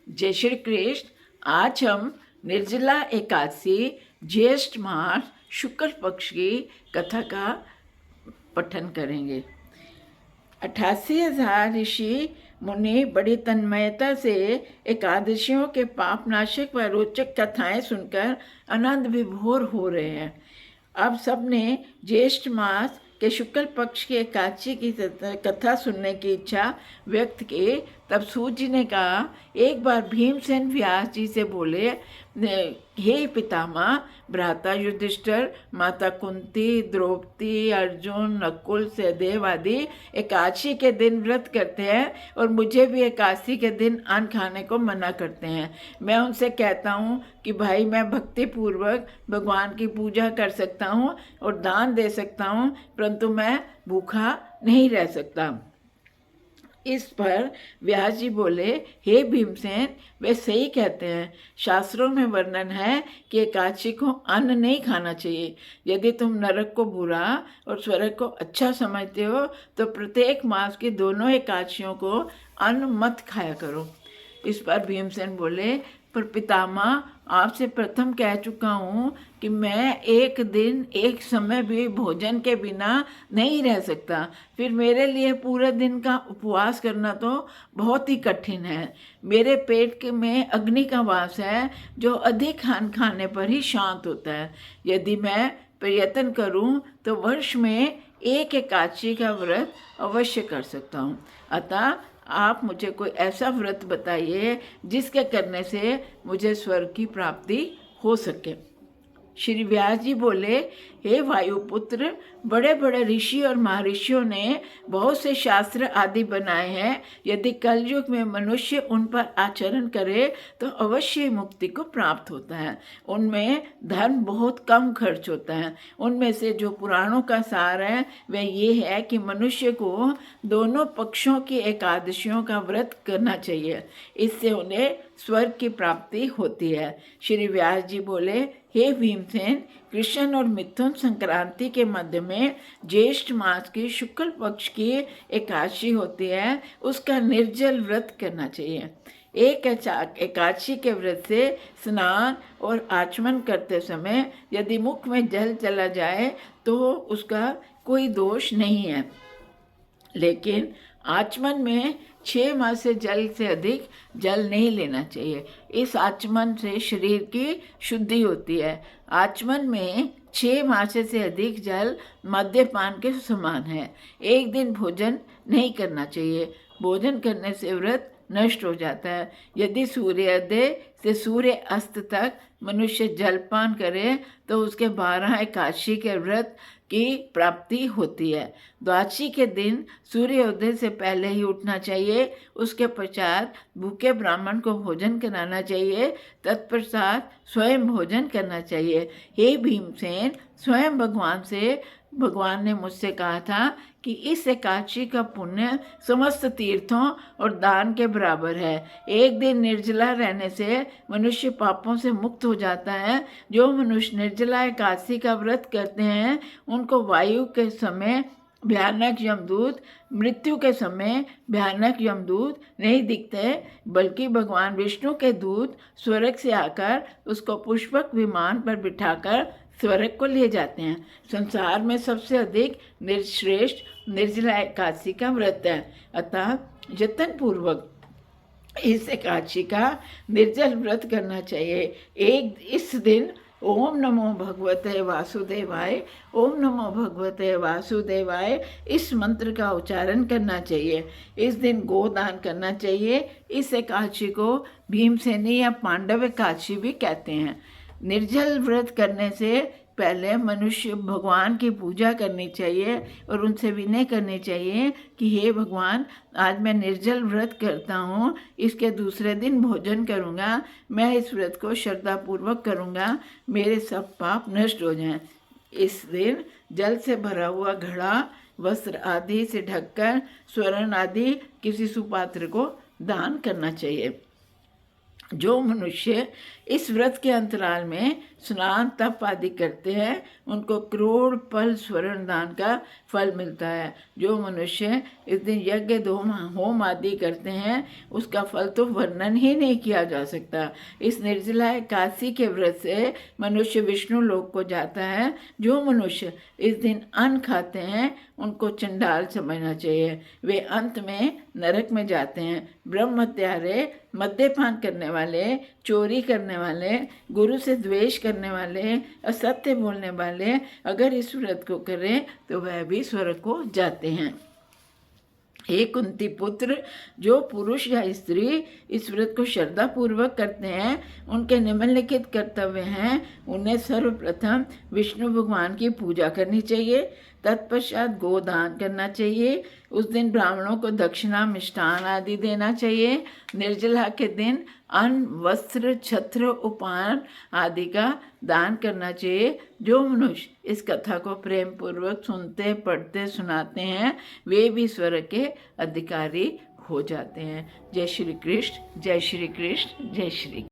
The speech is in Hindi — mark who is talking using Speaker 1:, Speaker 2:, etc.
Speaker 1: जय श्री कृष्ण। आज हम निर्जला एकादशी ज्येष्ठ मास शुक्ल पक्ष की कथा का पठन करेंगे। 88,000 ऋषि मुनि बड़ी तन्मयता से एकादशियों के पापनाशक व रोचक कथाएं सुनकर आनंद विभोर हो रहे हैं। अब सबने ज्येष्ठ मास के शुक्ल पक्ष की एकादशी की कथा सुनने की इच्छा व्यक्त की। तब सूत जी ने कहा, एक बार भीमसेन व्यास जी से बोले, हे पितामह, भ्राता युधिष्ठिर, माता कुंती, द्रौपदी, अर्जुन, नकुल, सहदेव आदि एकादशी के दिन व्रत करते हैं और मुझे भी एकादशी के दिन अन्न खाने को मना करते हैं। मैं उनसे कहता हूँ कि भाई, मैं भक्ति पूर्वक भगवान की पूजा कर सकता हूँ और दान दे सकता हूँ, परंतु मैं भूखा नहीं रह सकता। इस पर व्यास जी बोले, हे भीमसेन, वे सही कहते हैं। शास्त्रों में वर्णन है कि एकादशी को अन्न नहीं खाना चाहिए। यदि तुम नरक को बुरा और स्वर्ग को अच्छा समझते हो तो प्रत्येक मास की दोनों एकादशियों को अन्न मत खाया करो। इस पर भीमसेन बोले, पर पितामह, आपसे प्रथम कह चुका हूँ कि मैं एक दिन एक समय भी भोजन के बिना नहीं रह सकता। फिर मेरे लिए पूरे दिन का उपवास करना तो बहुत ही कठिन है। मेरे पेट में अग्नि का वास है जो अधिक खाने पर ही शांत होता है। यदि मैं प्रयत्न करूं तो वर्ष में एक एकादशी का व्रत अवश्य कर सकता हूं। अतः आप मुझे कोई ऐसा व्रत बताइए जिसके करने से मुझे स्वर्ग की प्राप्ति हो सके। श्री व्यास जी बोले, हे वायुपुत्र, बड़े बड़े ऋषि और महर्षियों ने बहुत से शास्त्र आदि बनाए हैं। यदि कलयुग में मनुष्य उन पर आचरण करे तो अवश्य मुक्ति को प्राप्त होता है। उनमें धर्म बहुत कम खर्च होता है। उनमें से जो पुराणों का सार है वह ये है कि मनुष्य को दोनों पक्षों की एकादशियों का व्रत करना चाहिए। इससे उन्हें स्वर्ग की प्राप्ति होती है। श्री व्यास जी बोले, हे भीमसेन, कृष्ण और मिथुन संक्रांति के मध्य में ज्येष्ठ मास की शुक्ल पक्ष की एकादशी होती है, उसका निर्जल व्रत करना चाहिए। एक एकादशी के व्रत से स्नान और आचमन करते समय यदि मुख में जल चला जाए तो उसका कोई दोष नहीं है, लेकिन आचमन में 6 मास से अधिक जल नहीं लेना चाहिए। इस आचमन से शरीर की शुद्धि होती है। आचमन में 6 मास से अधिक जल मद्यपान के समान है। एक दिन भोजन नहीं करना चाहिए। भोजन करने से व्रत नष्ट हो जाता है। यदि सूर्योदय से सूर्य अस्त तक मनुष्य जलपान करे तो उसके 12 एकादशी के व्रत की प्राप्ति होती है। द्वादशी के दिन सूर्योदय से पहले ही उठना चाहिए। उसके पश्चात भूखे ब्राह्मण को भोजन कराना चाहिए। तत्पश्चात स्वयं भोजन करना चाहिए। हे भीमसेन, स्वयं भगवान ने मुझसे कहा था कि इस एकादशी का पुण्य समस्त तीर्थों और दान के बराबर है। एक दिन निर्जला रहने से मनुष्य पापों से मुक्त हो जाता है। जो मनुष्य निर्जला एकादशी का व्रत करते हैं उनको वायु के समय भयानक यमदूत, मृत्यु के समय भयानक यमदूत नहीं दिखते, बल्कि भगवान विष्णु के दूत स्वर्ग से आकर उसको पुष्पक विमान पर बिठाकर स्वर्ग को ले जाते हैं। संसार में सबसे अधिक श्रेष्ठ निर्जला एकादशी का व्रत है। अतः यत्न पूर्वक इस एकादशी का निर्जल व्रत करना चाहिए। इस दिन ओम नमो भगवते वासुदेवाय, ओम नमो भगवते वासुदेवाय इस मंत्र का उच्चारण करना चाहिए। इस दिन गोदान करना चाहिए। इस एकादशी को भीमसेनी या पांडव एकादशी भी कहते हैं। निर्जल व्रत करने से पहले मनुष्य भगवान की पूजा करनी चाहिए और उनसे विनय करनी चाहिए कि हे भगवान, आज मैं निर्जल व्रत करता हूँ, इसके दूसरे दिन भोजन करूँगा। मैं इस व्रत को श्रद्धापूर्वक करूँगा, मेरे सब पाप नष्ट हो जाएं। इस दिन जल से भरा हुआ घड़ा वस्त्र आदि से ढककर स्वर्ण आदि किसी सुपात्र को दान करना चाहिए। जो मनुष्य इस व्रत के अंतराल में स्नान तप आदि करते हैं उनको करोड़ पल स्वर्ण दान का फल मिलता है। जो मनुष्य इस दिन यज्ञ होम आदि करते हैं उसका फल तो वर्णन ही नहीं किया जा सकता। इस निर्जला एकादशी के व्रत से मनुष्य विष्णु लोक को जाता है। जो मनुष्य इस दिन अन्न खाते हैं उनको चंडाल समझना चाहिए, वे अंत में नरक में जाते हैं। ब्रह्म हत्यारे, मद्यपान करने वाले, चोरी करने वाले, गुरु से द्वेष करने वाले, असत्य बोलने वाले अगर इस व्रत को करें तो वह भी स्वर्ग को जाते हैं। हे कुंती पुत्र, जो पुरुष या स्त्री इस व्रत को श्रद्धा पूर्वक करते हैं उनके निम्नलिखित कर्तव्य हैं। उन्हें सर्वप्रथम विष्णु भगवान की पूजा करनी चाहिए, तत्पश्चात गोदान करना चाहिए, उस दिन ब्राह्मणों को दक्षिणा मिष्ठान आदि देना चाहिए। निर्जला के दिन अन्न, वस्त्र, छत्र, उपान आदि का दान करना चाहिए। जो मनुष्य इस कथा को प्रेम पूर्वक सुनते, पढ़ते, सुनाते हैं वे भी स्वर्ग के अधिकारी हो जाते हैं। जय श्री कृष्ण, जय श्री कृष्ण, जय श्री।